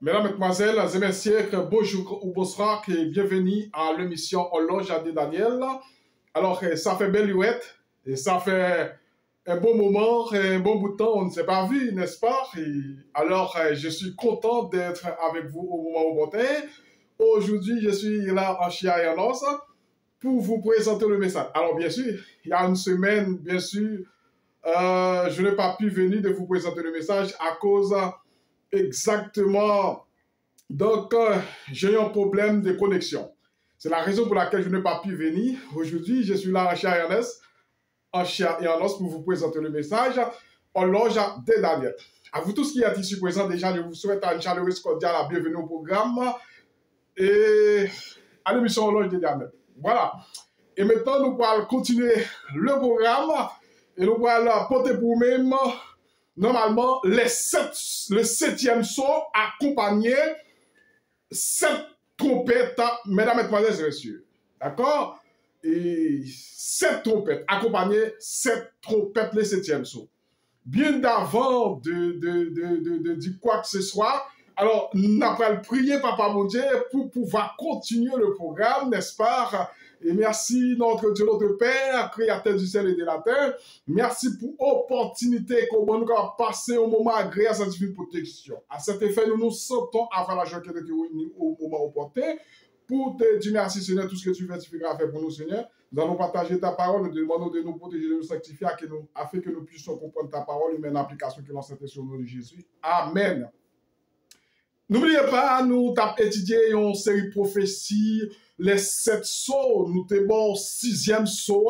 Mesdames, Mesdemoiselles et Messieurs, bonjour ou bonsoir et bienvenue à l'émission Horloge de Daniel. Alors, ça fait belle luette et ça fait un bon moment, un bon bout de temps, on ne s'est pas vu, n'est-ce pas? Alors, je suis content d'être avec vous au moment opportun. Aujourd'hui, je suis là en chair et en os pour vous présenter le message. Alors, bien sûr, il y a une semaine, bien sûr, je n'ai pas pu venir de vous présenter le message à cause exactement. Donc, j'ai eu un problème de connexion. C'est la raison pour laquelle je n'ai pas pu venir. Aujourd'hui, je suis là en chair et en os pour vous présenter le message Horloge de Daniel. À vous tous qui êtes ici présents, déjà, je vous souhaite une chaleureuse cordiale la bienvenue au programme et à l'émission Horloge de Daniel. Voilà. Et maintenant, nous allons continuer le programme et nous allons porter pour nous-mêmes normalement le septième son accompagné 7 trompettes, mesdames, mesdemoiselles et messieurs. D'accord? Et 7 trompettes, accompagné 7 trompettes, le septième son. Bien d'avant de dire quoi que ce soit, alors, nous allons prier, Papa mon Dieu, pour pouvoir continuer le programme, n'est-ce pas? Et merci, notre Dieu, notre Père, créateur du ciel et de la terre. Merci pour l'opportunité comment nous avons passé un moment agréable à cette divine protection. À cet effet, nous nous sentons avant la joie qui est réunie au moment opportun. Pour te dire merci, Seigneur, tout ce que tu fais, tu feras faire pour nous, Seigneur. Nous allons partager ta parole, nous demandons de nous protéger, de nous sanctifier, afin que nous puissions comprendre ta parole et mettre en application que l'on s'était sur nous de Jésus. Amen. N'oubliez pas, nous avons étudié une série de prophéties, les 7 sceaux, nous avons 6e sceau.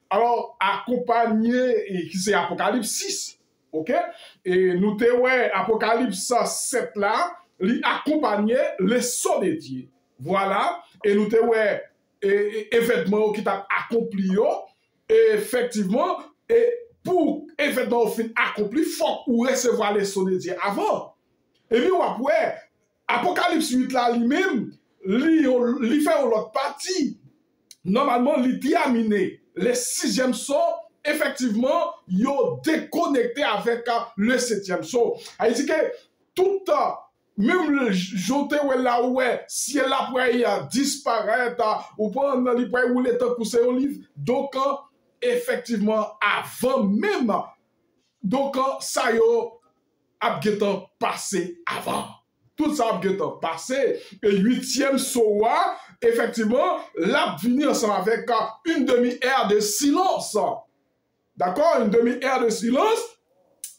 Alors, accompagné, qui c'est Apocalypse 6, ok? Et nous avons Apocalypse 7 là, accompagné les sceaux de Dieu. Voilà, et nous avons événements qui ont accompli, et effectivement, et pour événements accompli, il faut recevoir les sceaux de Dieu avant. Et puis, après, Apocalypse 8 là, lui-même, il fait l'autre partie. Normalement, il terminé. Le 6e saut, effectivement, il est déconnecté avec le 7e saut. Il dit que tout, même le joté là où si elle après disparaît, ou prendre les prêts ou les temps pousser au livre. Donc, effectivement, avant même, donc, ça y est, Abgetan passé avant. Tout ça Abgetan passé. Et 8e soa, effectivement, l'a venu ensemble avec une demi-heure de silence. D'accord? Une demi-heure de silence.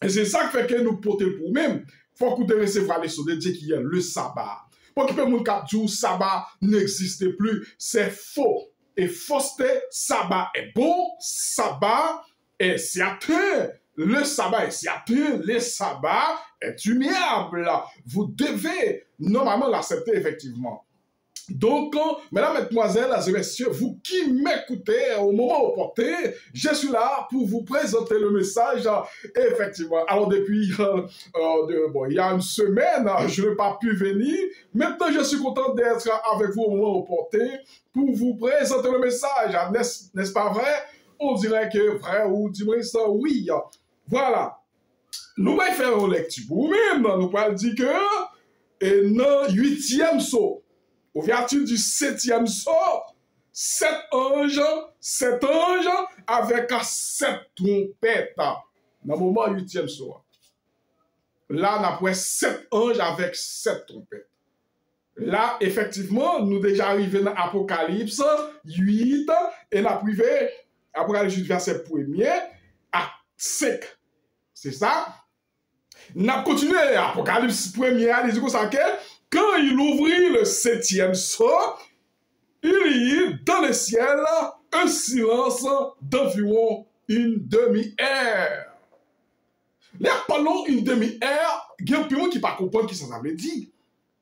Et c'est ça qui fait que nous portons pour nous-mêmes. Il faut que nous recevoir les choses de Dieu qui est le sabbat. Pour que nous capture, le sabbat n'existe plus. C'est faux. Et fausseté, sabbat est bon, sabbat est certain. Le sabbat est certain, le sabbat est humiliable. Vous devez normalement l'accepter effectivement. Donc, mesdames, mesdemoiselles et messieurs, vous qui m'écoutez au moment opportun, je suis là pour vous présenter le message. Effectivement, alors depuis il y a une semaine, je n'ai pas pu venir. Maintenant, je suis content d'être avec vous au moment opportun pour vous présenter le message. N'est-ce pas vrai? On dirait que vrai ou dis-moi ça, oui. Voilà. Nous allons faire une lecture pour nous-mêmes. Nous allons dire que dans 8e saut, ouverture du 7e saut, 7 anges avec 7 trompettes. Dans le moment 8e saut. Là, on a pris 7 anges avec 7 trompettes. Là, effectivement, nous déjà arrivés dans Apocalypse 8 et nous avons privé Apocalypse 8 verset 1er à 5. C'est ça. Nous avons continué Apocalypse 1er, il dit comme ça que quand il ouvrit le 7e sceau, il y eut dans le ciel un silence d'environ une demi-heure. Là, pendant une demi-heure, il y a un peu qui ne pas comprendre ce que ça veut dire.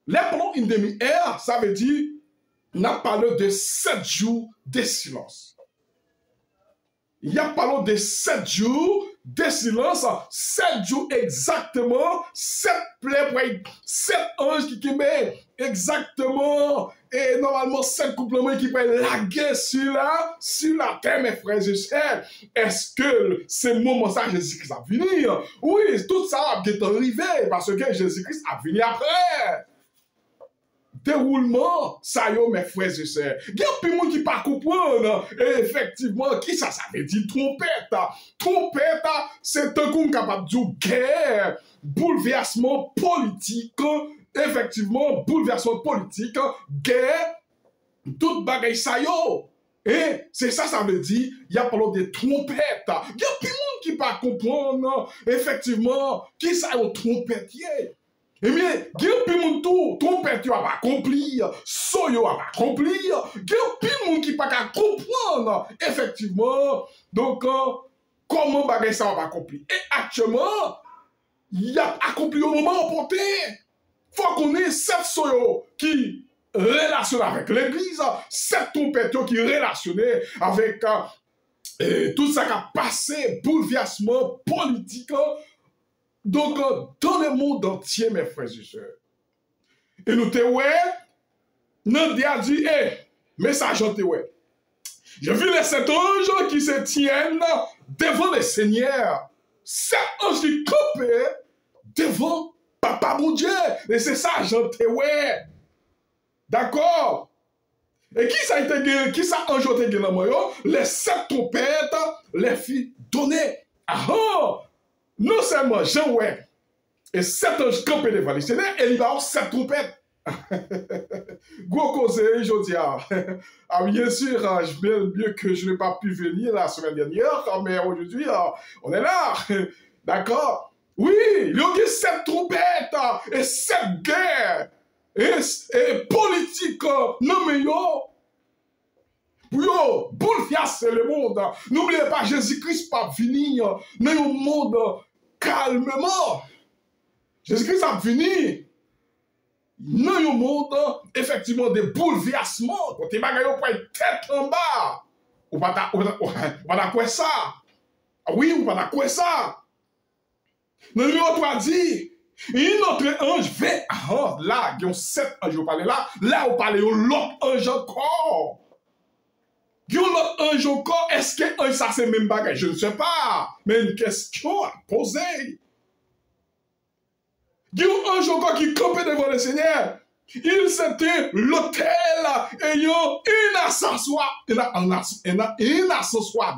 Là, pendant une demi-heure, ça veut dire, on a parlé de 7 jours de silence. il y a parlé de 7 jours de silence, 7 jours exactement, 7 plaies, 7 anges qui mettent exactement, et normalement 7 couplements qui peuvent laguer sur la terre, mes frères et sœurs. Est-ce que ce moment ça, Jésus-Christ a venir? Oui, tout ça a bien arrivé, parce que Jésus-Christ a venu après. Déroulement, ça y est, mes frères et sœurs. Il y a plus de monde qui ne pas comprendre. Et effectivement, qui ça veut dire trompette? Trompette, c'est un coup capable de dire guerre, bouleversement politique, effectivement, bouleversement politique, guerre, toute bagaille ça y est. Et c'est ça, ça veut dire, il y a pas de trompette. Il y a plus de monde qui ne pas comprendre, effectivement, qui ça y est, trompette. Eh bien, il y a plus de monde tout, trompette va pas accomplir, soyo va pas accomplir, il y a plus de monde qui ne pas comprendre, effectivement. Donc, comment bagay ça va accomplir? Et actuellement, il y a accompli au moment opportun. Faut qu'on ait 7 soyo qui relationnent avec l'église, 7 trompettes qui relationnent avec tout ça qui a passé, bouleversement politique. Donc, dans le monde entier, mes frères et sœurs, et nous te ouais, nous a dit, message te ouais. J'ai vu les 7 anges qui se tiennent devant le Seigneur. 7 anges qui campaient devant Papa mon Dieu. Et c'est ça, j'en te ouais. D'accord? Et qui ça a été, qui ça ange te gagné dans moi? Les 7 trompettes, les filles données. Ah! Non seulement Jean ouais, et 7 anges campés devant le Seigneur, et il va avoir 7 trompettes. Gros conseil, je dis, ah, bien sûr, bien que je n'ai pas pu venir la semaine dernière, mais aujourd'hui, on est là. D'accord? Oui, il y a 7 trompettes et 7 guerres et politiques. Non, mais pour bouleverser le monde. N'oubliez pas, Jésus-Christ pas venir dans un monde calmement. Jésus-Christ a venu dans un monde, effectivement, de bouleversement. Quand tu vas être tête en bas, ou pas quoi ça. Oui, ou pas quoi ça. Le numéro 3 dit, et notre ange fait, là, il y a 7 anges, vous parlez là, là, vous parlez de l'autre ange encore. Il y a l'autre ange encore, est-ce que ça c'est même bagage? Je ne sais pas, mais une question à poser. Il y a un ange encore qui campait devant le Seigneur. Il s'était l'autel ayant une ascensoir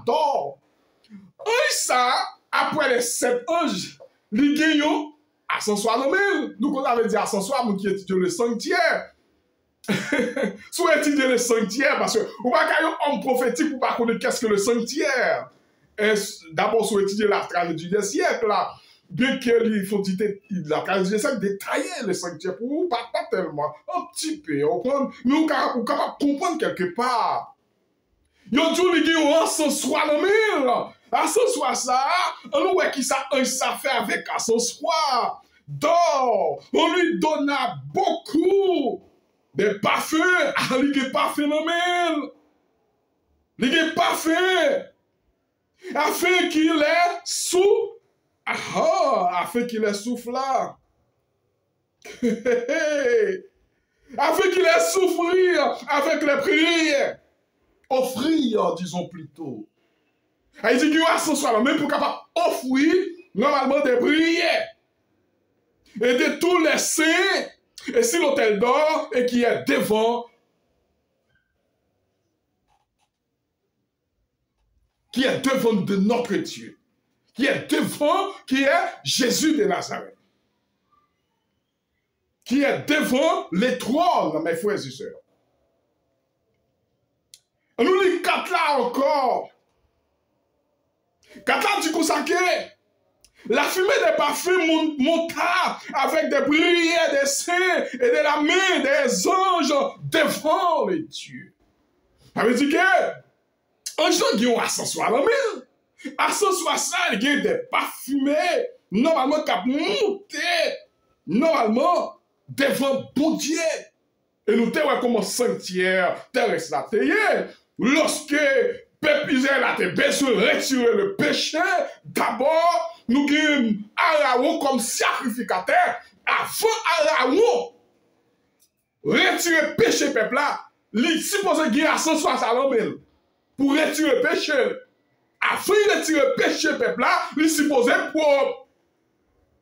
d'or. Et ça, après les 7 anges, les gagnants, ascensoir de mille. Nous, on avait dit ascensoir, nous qui étudions le sanctuaire. Soit étudier le sanctuaire, parce que vous n'avez pas un homme prophétique pour ne pas connaître qu'est-ce que le sanctuaire. D'abord, soit étudier la tragédie des siècles, là. Bien qu'il faut dire la tragédie des siècles, détailler le sanctuaire pour vous, pas tellement, un petit peu, mais vous capable de comprendre quelque part. Yon dit qu'il y a un ascensoir de mille. Ascensoir ça, on voit qui ça fait avec ascensoir d'or. On lui donna beaucoup de parfums. Ah, il est pas phénomène. Il est pas fait. Afin qu'il est sous. Afin qu'il est soufflard. Afin qu'il ait souffrir avec les prières. Offrir, disons plutôt. Il dit qu'il y a ascensoir, même pour capable offrir normalement des prières. Et de tous les saints, et si l'autel d'or, et qui est devant, de notre Dieu. Qui est devant, qui est Jésus de Nazareth. Qui est devant les trônes, mes frères et sœurs. Nous les 4 là encore. 4 là du consacré. La fumée des parfums monta avec des prières des saints et de la main des anges devant les dieux. Ça veut dire que un jour qui ont ascensoir la main. Ascensoir ça, il y a des parfumés normalement qui monté normalement devant bon Dieu. Et nous te comme sanctuaire terrestre. Lorsque peuple Israël a besoin de retirer le péché. D'abord, nous avons Aaron comme sacrificateur. Avant Aaron, retirer le péché peuple là, il suppose qu'il y a 160 pour retirer le péché. Avant de retirer le péché peuple là, il suppose propre.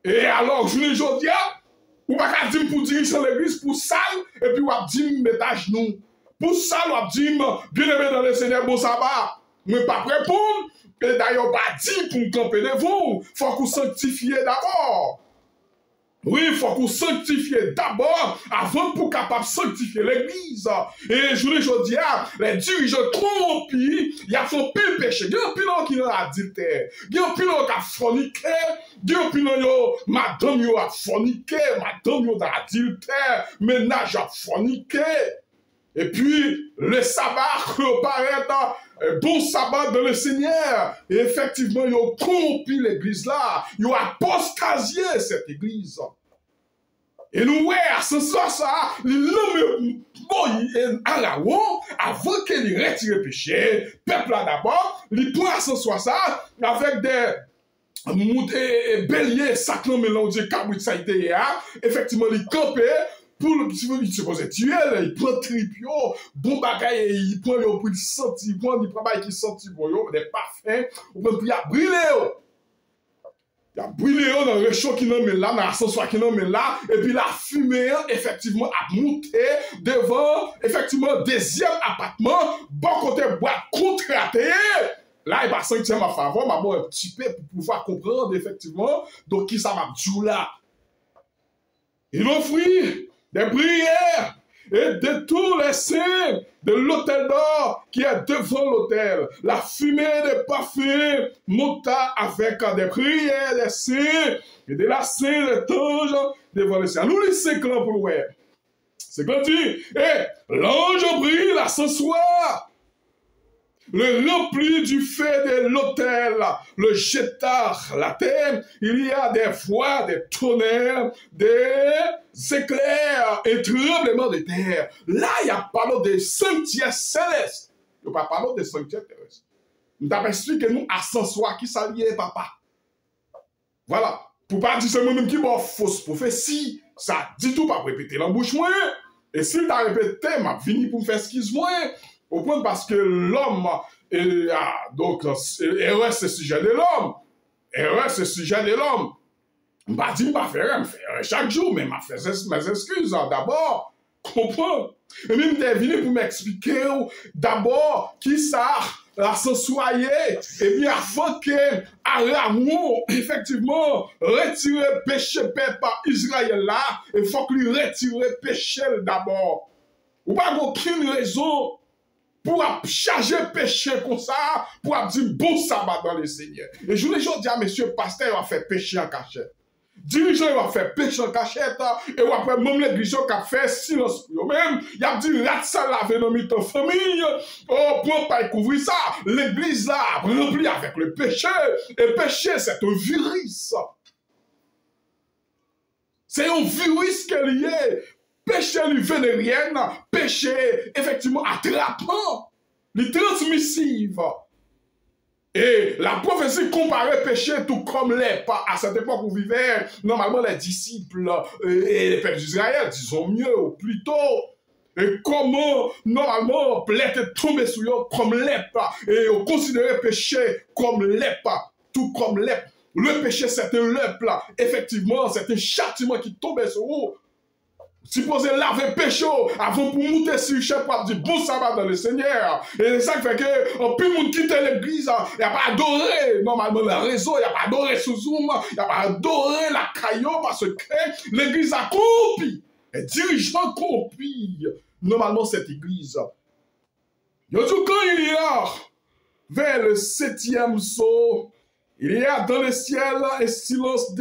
Et alors, je ne dis pas, ou pas dire pour diriger l'église pour sale, et puis ou pas dire mettre à genoux. Pour ça, on va dire, bien aimé dans le Seigneur, bon sabbat. Mais pas prêt pour, et d'ailleurs, pas dit pour me camper devant. Il faut qu'on sanctifie d'abord. Oui, il faut qu'on sanctifie d'abord avant pour capable sanctifier l'église. Et je le dis, les dirigeants corrompus, ils font pile péché. Il y a un pilon qui a adultère. Il y a un pilon qui a forniqué. Il y a un pilon qui madame a forniqué. Madame a adultère. Ménage a forniqué. Et puis, le sabbat paraît bon sabbat de le Seigneur. Et effectivement, ils ont corrompu l'église là. Ils ont apostasié cette église. Et nous, ouais, à ce soir, ça, l'homme Aaron, avant qu'il retire le péché, peuple là d'abord, il prend à ce soir ça, avec des béliers sacrés mélangés, cabrit ça a été, effectivement, il campait. Pour le il se pose tuer, il prend tripio, bon bagaille, il prend le pour sentir, il prend qui sentit bon, des parfums, ou bien il a brûlé. Il a brûlé dans le réchaud qui n'en met là, dans l'ascenseur qui n'en met là, et puis la fumée, effectivement, a monté devant, effectivement, deuxième appartement, bon côté boîte contraté. Là, il va sentir ma faveur, ma bon un petit peu pour pouvoir comprendre, effectivement, donc qui ça m'a dit là. Il offrit des prières et de tous les saints de l'autel d'or qui est devant l'autel. La fumée des parfums monta avec des prières des saints et de la sainte des anges devant le ciel. Nous les 5 ans pour le voir. C'est quand dit, et l'ange brille la s'assoit. Le rempli du feu de l'autel, le jeta la terre, il y a des voix, des tonnerres, des éclairs et tremblements de terre. Là, il y a parlé de sanctuaire céleste. Il n'y a pas parlé de sanctuaire terrestre. Nous t'avons expliqué nous à s'asseoir qui s'allie, papa. Voilà. Pour pas dire c'est moi-même qui m'a fausse prophétie, ça dit tout, pas répéter l'embouche moi. Et s'il t'a répété, m'a fini pour me faire excuse-moi. Au point parce que l'homme, donc, erreur c'est sujet de l'homme. Erreur c'est sujet de l'homme. Je ne vais pas dire que je vais faire chaque jour, mais je vais faire mes excuses d'abord. Comprends? Et même je suis venu pour m'expliquer d'abord qui ça la sensualité. Et bien avant que Aaron, effectivement, retire le péché par Israël là, il faut qu'il retire le péché d'abord. Ou pas aucune raison pour charger péché comme ça, pour dire bon sabbat dans le Seigneur. Et je voulais dire à monsieur pasteur, il va faire péché en cachette. Dirigeant, il va faire péché en cachette, et après, même l'église qui a fait silence pour eux-mêmes, il a dit, là, ça laver dans notre famille, oh, pour pas couvrir ça, l'église là, remplie avec le péché, et péché, c'est un virus. C'est un virus qui est lié. Péché lui vénérien, péché effectivement attrapant, lui transmissif. Et la prophétie comparait péché tout comme les pas à cette époque où vivaient normalement les disciples et les peuples d'Israël, disons mieux ou plutôt. Et comment normalement plaie tomber sur eux comme l'EPA et on considérait péché comme l'EPA, tout comme l'EPA. Le péché c'est un l'EPA, effectivement c'est un châtiment qui tombait sur eux. Supposé laver péché avant pour monter sur le chef pour dire bon sabbat dans le Seigneur. Et c'est ça qui fait que en plus monde quitte l'église, il n'y a pas adoré normalement le réseau, il n'y a pas adoré sous Zoom, il n'y a pas adoré la caillou parce que l'église a corrompu. Les dirigeants corrompus normalement cette église. Yo tout quand il y a vers le 7e saut, il y a dans le ciel un silence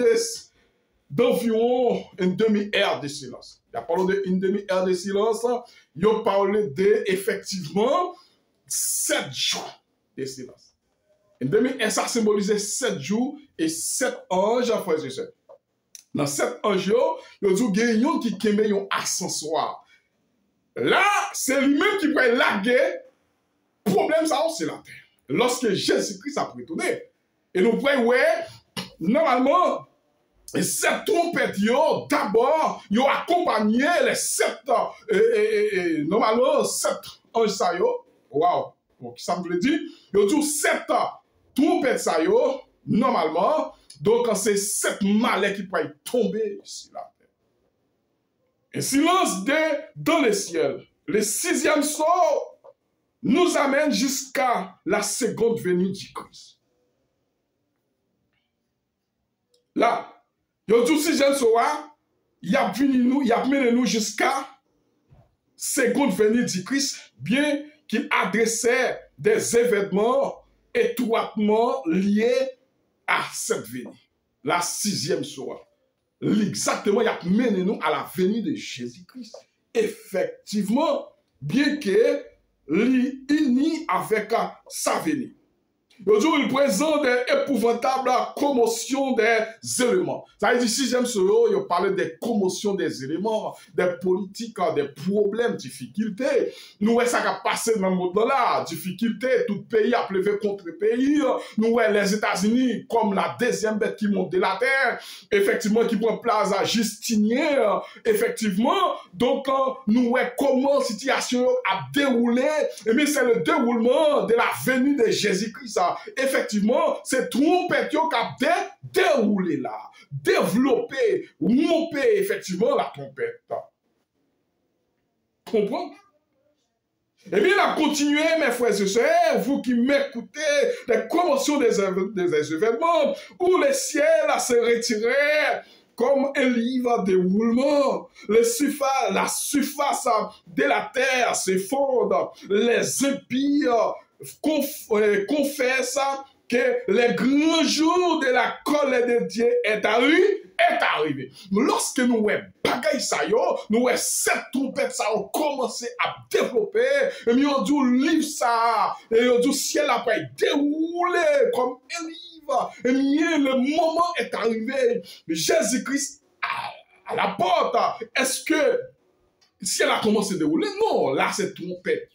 d'environ une demi-heure de silence. Il a parlé d'une demi-heure de silence. Il a parlé de, effectivement, 7 jours de silence. Une demi-heure, ça symbolisait 7 jours et 7 anges, frères et sœurs. Dans 7 anges, il y a dit qu'il y a qui aimait un ascenseur. Là, c'est lui-même qui peut laguer. Le problème, ça, c'est la terre. lorsque Jésus-Christ a retourné. Et nous voyons, ouais, normalement, cette trompette, d'abord, ils ont accompagné les 7, normalement, 7 anges, ça, waouh, donc ça me dit, ils ont dit 7 trompettes, ça, normalement, donc c'est 7 malais qui peuvent tomber sur la terre. Et silence dans le ciel. Le 6e sort nous amène jusqu'à la seconde venue du Christ. Là, il y a tout 6e sort, il a mené nous jusqu'à seconde venue du Christ, bien qu'il adressait des événements étroitement liés à cette venue. La 6e sort. Exactement, il a mené nous à la venue de Jésus-Christ. Effectivement, bien que l'uni avec sa venue. Aujourd'hui, il présente des épouvantables commotions des éléments. Ça veut dire, 6e solo, il parlait des commotions des éléments, des politiques, des problèmes, difficultés. Nous, ça a passé dans le monde là, difficultés, tout pays a plevé contre pays. Nous, les États-Unis, comme la deuxième bête qui monte de la terre, effectivement, qui prend place à Justinien, effectivement. Donc, nous, comment la situation a déroulé. Et bien, c'est le déroulement de la venue de Jésus-Christ. Effectivement, c'est trompette qui a déroulé là, développé, monté effectivement la trompette. Comprends? Eh bien, il a continué, mes frères et sœurs, vous qui m'écoutez, les commotions des événements, où le ciel se retirait comme un livre de roulement. La surface de la terre s'effondre, les impies confesse que le grand jour de la colère de Dieu est arrivé. Lorsque nous voyons bagaille ça, nous voyons cette trompette ça a commencé à développer, et nous avons dit livre ça, et nous avons dit ciel après déroulé comme un livre, et bien le moment est arrivé, Jésus-Christ à la porte. Est-ce que si elle a commencé à dérouler, non, là c'est trompette,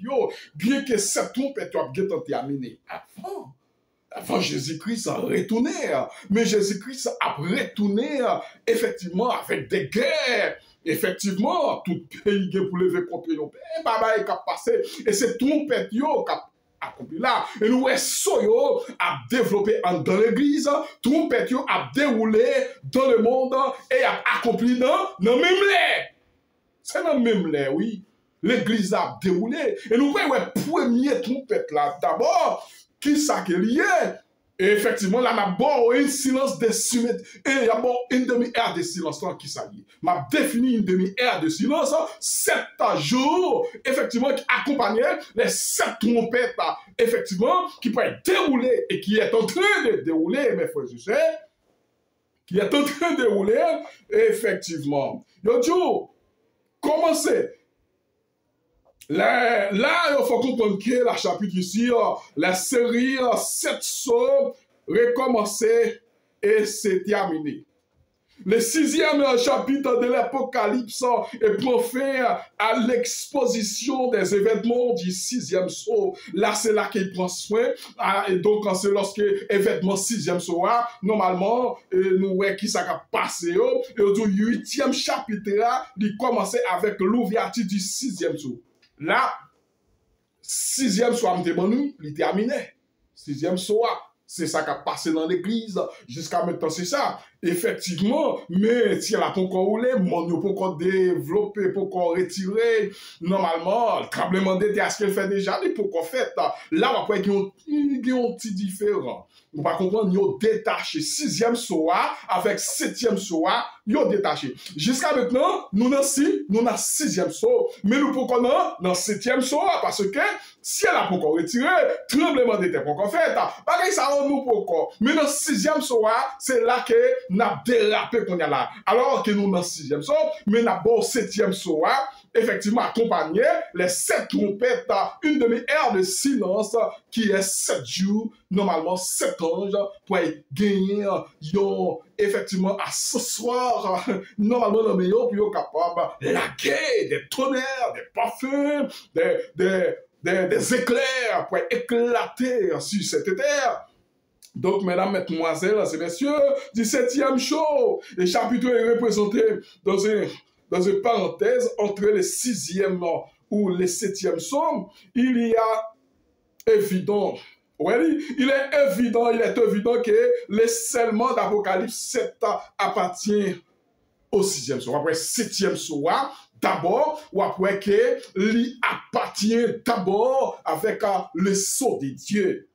bien que cette trompette a bien terminé avant Jésus-Christ a retourné, mais Jésus-Christ a retourné effectivement avec des guerres. Effectivement, tout pays pour lever contre eux, baba est passé, et c'est trompette qui a accompli là. Et nous, Soyo a développé dans l'église, trompette a déroulé dans le monde et a accompli dans même l'air. C'est dans le même l'air, oui. L'église a déroulé. Et nous voyons la première trompette là. D'abord, qui ça qui est lié? Et effectivement, là, d'abord, un silence de silence. Et il y a une demi-heure de silence là qui s'allie. M'a défini une demi-heure de silence, 7 jours, effectivement, qui accompagnait les 7 trompettes, effectivement, qui peuvent dérouler et qui est en train de dérouler, mes frères et sœurs, qui est en train de dérouler, effectivement. Yo, comment c'est? Là, il faut comprendre que la chapitre ici, la série 7 sauts recommencer et c'est terminé. Le 6e chapitre de l'Apocalypse est prend fin à l'exposition des événements du 6e saut. Là, c'est là qu'il prend soin. Et donc, c'est lorsque l'événement 6e saut, normalement, nous voyons qui ça a passé. Et au 8e chapitre, il commence avec l'ouverture du 6e saut. Là, 6e soir, il terminé. 6e soir, c'est ça qui a passé dans l'église. Jusqu'à maintenant, c'est ça. Effectivement, mais si elle a pas encore roulé, mon n'a pas encore développé, pas encore retiré. Normalement, le tremblement de terre, ce qu'elle fait déjà, il peut encore faire. Là, après, il y a un petit différent. On va comprendre, ils ont détaché 6e soir avec 7e soir, ils ont détaché. Jusqu'à maintenant, nous n'avons 6e soir, mais nous pouvons dans 7e soir, parce que si elle a pas encore retiré, tremblement de terre pas encore fait. Pareil, ça nous pas encore. Mais dans 6e soir, c'est là que nous avons dérapé qu'on y a là. Alors que nous dans 6e soir, mais nous avons 7e soir, effectivement accompagné les 7 trompettes, une demi-heure de silence qui est 7 jours, normalement 7 anges pour gagner effectivement à ce soir, normalement le meilleur pour être capable de la guerre, des tonnerres, des parfums, des des éclairs pour éclater sur cette terre. Donc, mesdames, mesdemoiselles, et messieurs, 17e show, le chapitre est représenté dans une parenthèse entre le 6e ou le 7e psaume. Il y a évident, il est évident que le scellement d'Apocalypse 7 appartient au 6e psaume. Après 7e psaume, d'abord, ou après que il appartient d'abord avec le sceau de Dieu.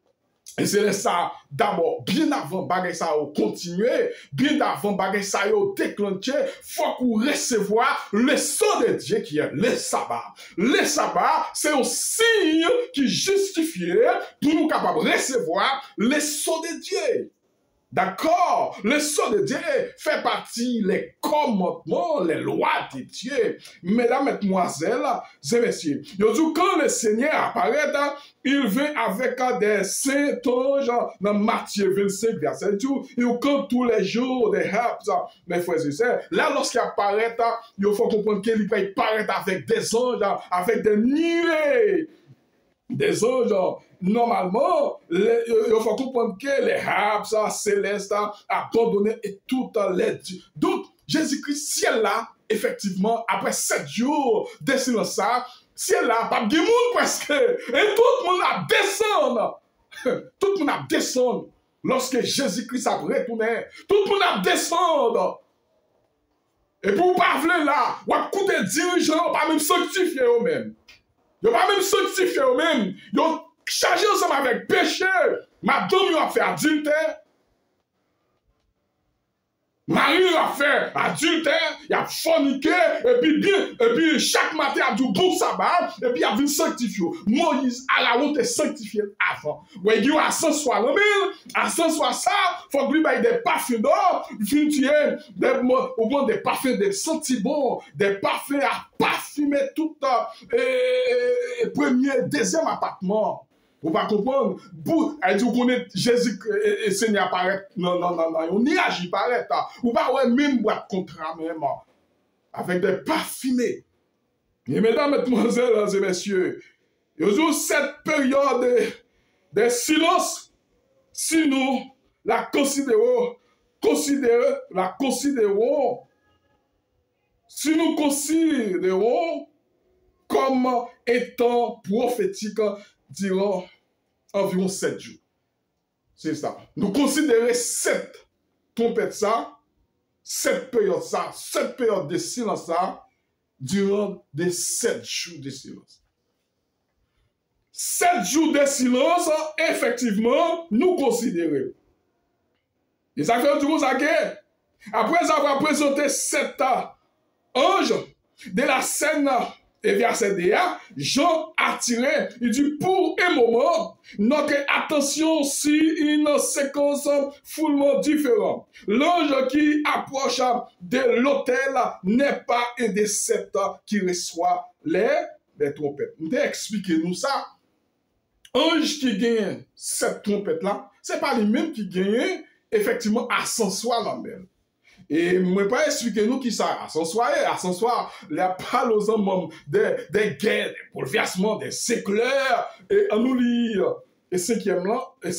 Et c'est ça, d'abord, bien avant bagay ça au continuer, bien avant bagay ça au déclencher, faut qu'on recevoir le sceau de Dieu qui est le sabbat. Le sabbat, c'est un signe qui justifie pour nous capables de recevoir le sceau de Dieu. D'accord? Le sceau de Dieu fait partie des commandements, les lois de Dieu. Mesdames, mesdemoiselles et messieurs, quand le Seigneur apparaît, il vient avec des saints anges dans Matthieu 25, verset 2. Il compte tous les jours des helps, mes frères et sœurs. Là, lorsqu'il apparaît, il faut comprendre qu'il apparaît avec des anges, avec des nuées. Des anges, normalement, il faut comprendre que les rabbes célestes abandonné et tout l'aide. Donc, Jésus-Christ, si elle là, effectivement, après 7 jours de silence, si elle là, pas de monde presque, et tout le monde a descendu. Tout le monde a descendu. Lorsque Jésus-Christ a retourné, tout le monde a descendu. Et pour parler là, ou à coup des dirigeants, pas même sanctifier eux-mêmes. Ils ne pas même sanctifier eux-mêmes. Ils ont chargé ensemble avec péché. Madame, ils ont fait adultère. Marie a fait adultère, il a forniqué, et puis chaque matin, il a dit bon sabbat, et puis il a vu sanctifier. Moïse, à la honte, est sanctifié avant. Ouais, il a 160 à 160 ça, il faut que lui ait des parfums d'or, des parfums de sentiments, des parfums à parfumer tout premier, deuxième appartement. Vous ne comprendre. Elle dit vous connaissez Jésus et Seigneur apparaît. Non, on n'y agit pas. Vous ne pouvez même boire contrat même. Avec des parfumés. Et mesdames, mesdemoiselles et messieurs, il y a cette période de silence. Si nous la considérons, si nous considérons comme étant prophétique, durant environ 7 jours. C'est ça. Nous considérons cette trompette ça, cette période de silence ça, durant des 7 jours de silence. 7 jours de silence, effectivement, nous considérons. Et ça fait du coup ça que, après avoir présenté 7 anges de la scène, et verset DA, Jean attiré, il dit pour un moment, notre attention sur une séquence foulement différente. L'ange qui approche de l'autel n'est pas un des 7 qui reçoit les trompettes. Nous expliquez-nous ça. Ange qui gagne cette trompette-là, ce n'est pas les mêmes qui gagnent effectivement à s'asseoir dans le même. Et moi pas expliquer nous qui ça ascensoir les parle aux hommes des guerres, des bouleversements, des éclairs et en nous lire et cinquième là il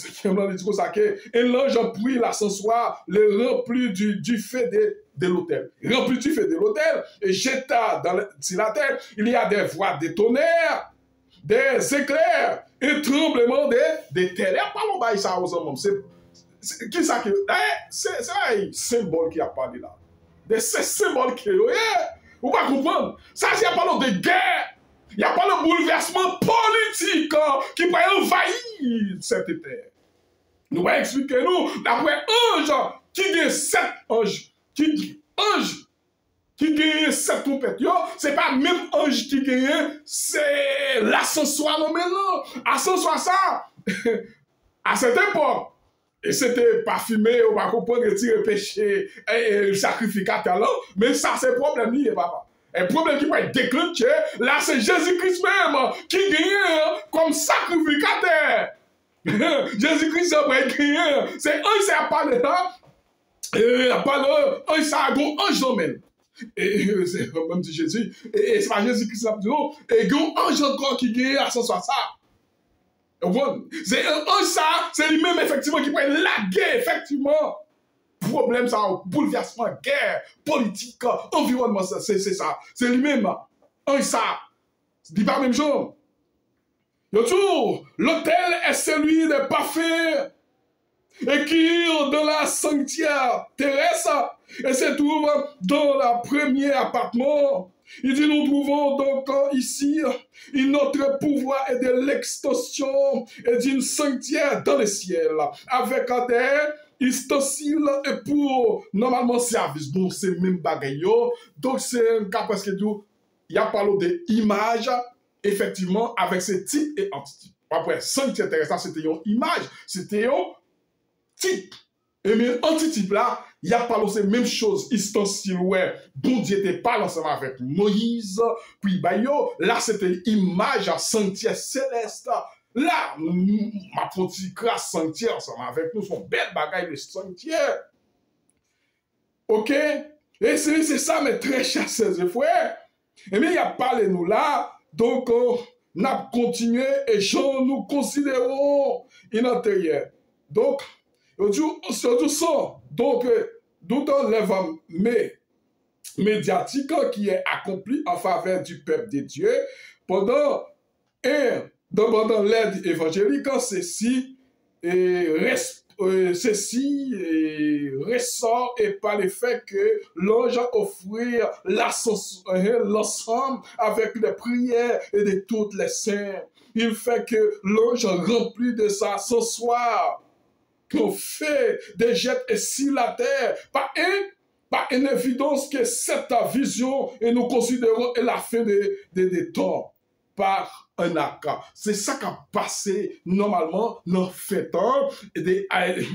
dit ça que et l'ange a pris l'ascensoir le rempli du fait de l'autel, rempli du fait de l'autel et jeta sur la terre. Il y a des voix de tonnerre, des éclairs et tremblements de terre. Parlons pas ça aux hommes. Qui ça que c'est un symbole qui a parlé là. De ces symboles qui vous pas comprendre. Ça c'est pas de guerre. Il n'y a pas de bouleversement politique qui peut envahir cette terre. Nous allons expliquer nous d'après ange qui gagne 7 anges qui gagne 7 trompettes. C'est pas même ange qui gagne, c'est l'ascensoir non mais non. Ascensoir ça à cette époque. Et c'était parfumé, on va comprendre que tu péché et sacrificateur là, mais ça c'est le problème lié, papa. Un problème qui peut être déclenché, là c'est Jésus-Christ même qui gagne comme sacrificateur. Jésus-Christ va gagner. C'est un, c'est à parler là, et à parler, un, c'est un ange même. c'est même si Jésus, et c'est pas Jésus-Christ qui dit non, et il y a un ange encore qui gagne à ce soit ça. C'est un ange ça, c'est lui-même effectivement qui prend la guerre, effectivement. Problème ça, bouleversement, guerre, politique, environnement, c'est ça. C'est lui-même. Ange ça, dit pas même chose. L'autel est celui des parfaits et qui dans la sanctuaire terrestre et se trouve dans le premier appartement. Il dit, nous trouvons donc ici notre pouvoir et de l'extension et d'une sanctuaire dans le ciel avec des ustensiles et pour normalement service. Bon, c'est même bagaille. Donc, c'est un cas parce que il y a parlé d'image, effectivement, avec ces types et antitypes. Après, sanctuaire terrestre, c'était une image, c'était un type. Et mais antitype là, il y a parlé de même chose, ustensile, ouais, bon Dieu était pas ensemble avec Moïse, puis bah yo, là c'était image à sanctuaire céleste. Là, ma petite classe sanctuaire ensemble avec nous, son belle bagaille de sanctuaire. Ok? Et c'est ça, mes très chers sœurs et frères. Et bien, il y a parlé nous là, donc on a continué et nous considérons une antérieure. Donc, aujourd'hui, ça, donc, d'où l'œuvre médiatique qui est accomplie en faveur du peuple de Dieu pendant l'aide évangélique, ceci ressort et par le fait que l'ange offrir l'ensemble avec les prières et de toutes les saints. Il fait que l'ange rempli de ça ce soir qu'on fait des jets et sur la terre par une évidence que cette vision et nous considérons la fin des temps par un acte. C'est ça qui a passé normalement dans le fait.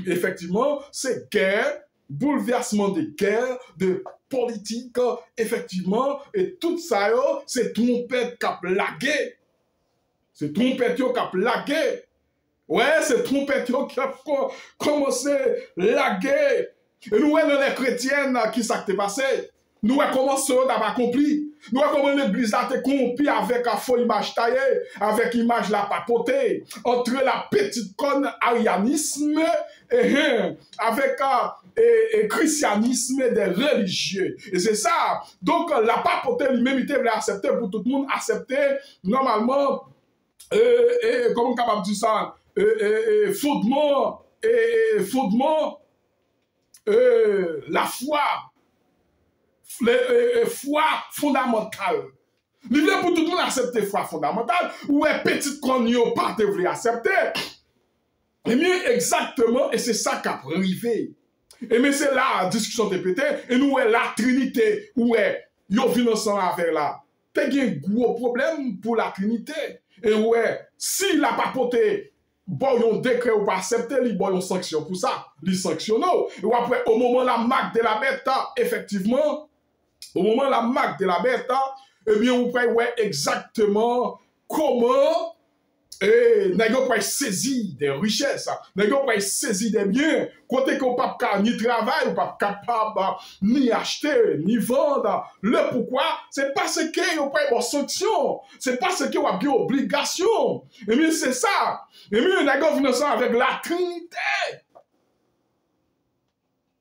Effectivement, c'est guerre, bouleversement de guerre, de politique, effectivement, et tout ça, c'est trompette qui a plagué. C'est trompette qui a plagué. Ouais, c'est trompette qui a commencé la guerre. Et nous, dans les chrétiennes, qui s'est passé? Nous, comment ça a accompli? Nous, comment l'église a été corrompue avec un faux image taillée, avec image la papotée, entre la petite conne arianisme et avec le christianisme des religieux. Et c'est ça. Donc, la papotée lui-même, il était accepté pour tout le monde, accepter normalement, comment on est capable de dire ça? Fondement, la foi. Foi fondamentale. Il est pour tout le monde accepter foi fondamentale ou est petite qu'on n'y a pas de accepter. Et bien exactement, et c'est ça qui a arrivé. Et mais c'est là la discussion de pété, et nous est la Trinité, où est, yo vient ensemble avec là. T'as un gros problème pour la Trinité. Et ouais, si la papoté, bon, yon décret ou pas accepter, il bon, yon sanction pour ça. Il sanctionne. Et après, au moment la marque de la bête, effectivement, au moment la marque de la bête, eh bien, vous pouvez voir exactement comment nous pouvons saisir des richesses, nous pouvons saisir des biens, côté qu'on ne peut pas ni travailler, ou pas capable ni acheter, ni vendre. Le pourquoi, c'est parce que vous pouvez avoir sanction, c'est parce que vous avez une obligation. Et bien, c'est ça. Et bien, nous avons avec la Trinité.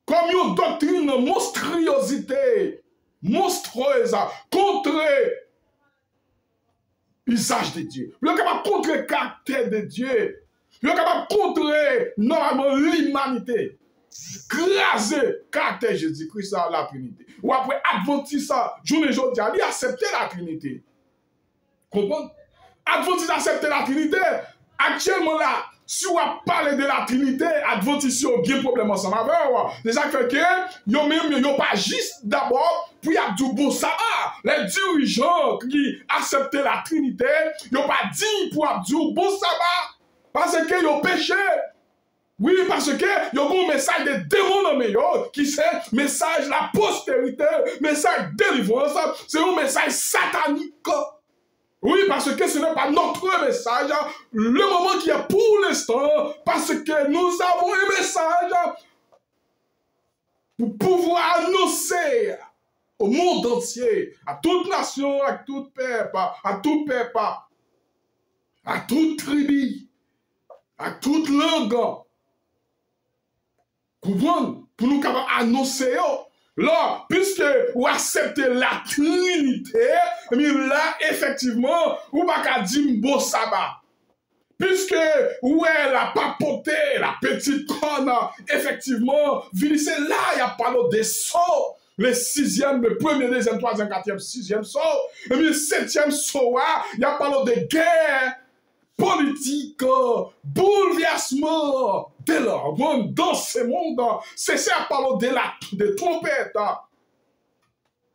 Comme une doctrine monstruosité, monstrueuse, contre l'usage de Dieu. Vous êtes capable de contrer le caractère de Dieu. Vous êtes capable de contrer normalement l'humanité. Craser le caractère de Jésus-Christ à la Trinité. Ou après, Adventiste, journée aujourd'hui, il accepter la Trinité. Comprenez? Adventiste accepter la Trinité. Actuellement là, si on parle de la Trinité, Adventiste, il y a un problème ensemble avec eux. Déjà que yo même yo pas juste d'abord pour y a du bon sabbat. Les dirigeants qui acceptent la Trinité, yo pas dit pour du bon sabbat parce que yo péché. Oui, parce que yo un message de démon dans meilleur qui c'est message la postérité, message délivrance, c'est un message satanique. Oui, parce que ce n'est pas notre message, le moment qui est pour l'instant, parce que nous avons un message pour pouvoir annoncer au monde entier, à toute nation, à tout peuple, à tout peuple, à toute tribu, à toute langue. Comprenez? Pour nous capables annoncer, là, puisque vous acceptez la Trinité, mais là, effectivement, vous ne pouvez pas dire bon sabbat. Puisque, ouais, la papoté, la petite conne, effectivement, c'est là, il y a pas des sauts. Le 6e, le 1er, 2e, 3e, 4e, 6e saut. Et puis le 7e saut, il y a pas de guerre politique, bouleversement de l'homme dans ce monde. C'est ça, parler de trompette.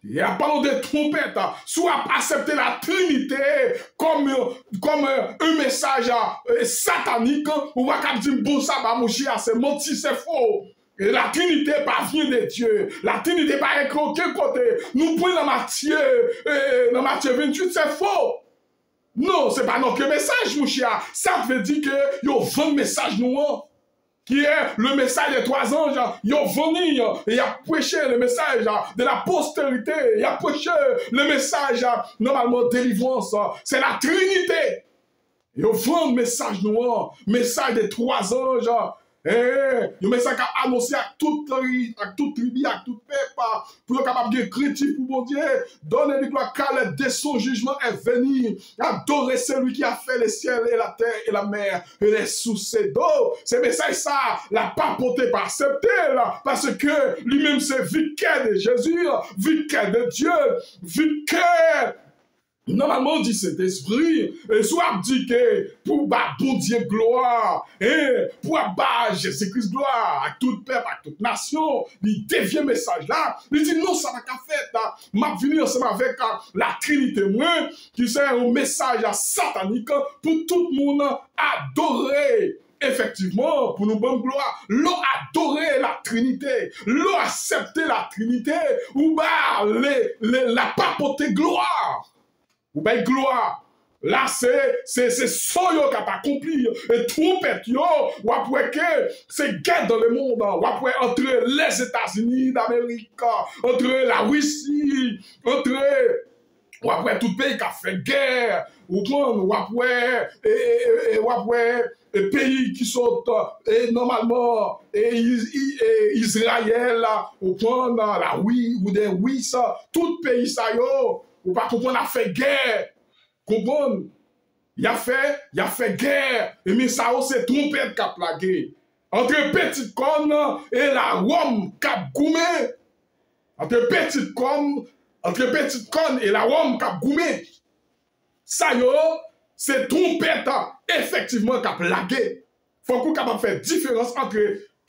Il y a parlé de trompette, soit accepter la Trinité comme un message satanique, ou va dire bon sabbat, mon chien, c'est menti, c'est faux. Et la Trinité pas vient de Dieu. La Trinité pas écrit aucun côté. Nous prenons dans Matthieu 28, c'est faux. Non, c'est pas notre message, mon chien. Ça veut dire que il y a 20 messages noirs. Qui est le message des 3 anges, ils ont venu et ils ont prêché le message de la postérité, ils ont prêché le message, normalement, délivrance, c'est la Trinité. Ils ont vendu le message noir, message des 3 anges, le message qui a annoncé à toute tribu, à tout peuple, pour être capable de critique pour mon Dieu, donner gloire car le de son jugement est venu, adorer celui qui a fait les ciels et la terre et la mer et les sources d'eau. Ce message ça, la papauté pas accepté là, parce que lui-même c'est vicaire de Jésus, vicaire de Dieu, vicaire. Normalement, on dit cet esprit, et soit dit que pour bon Dieu gloire, et pour Jésus-Christ gloire, à tout peuple, à toute nation, il devient message là, il dit non, ça n'a qu'à faire, m'a venu ensemble avec la Trinité, moi, qui c'est un message satanique pour tout le monde adorer. Effectivement, pour nous bonne gloire, l'on adorer la Trinité, l'on accepter la Trinité, ou la papauté gloire. Ou bien gloire. Là, c'est soyo qui a accompli. Et trompette, yo, ou après que c'est guerre dans le monde. Ou après entre les États-Unis d'Amérique, entre la Russie, ou après tout pays qui a fait guerre. Ou après, pays qui sont normalement Israël, ou la ou des tout pays ça yo. Ou pas comprendre, a fait guerre. Comprendre? Il a fait guerre. Et mais ça, c'est trompette qui a plagué. Entre petite conne et la Rome qui a goumé. Entre petite conne et la Rome qui a goumé. Ça, c'est trompette, effectivement, qui a plagué. Faut qu'on capable faire différence entre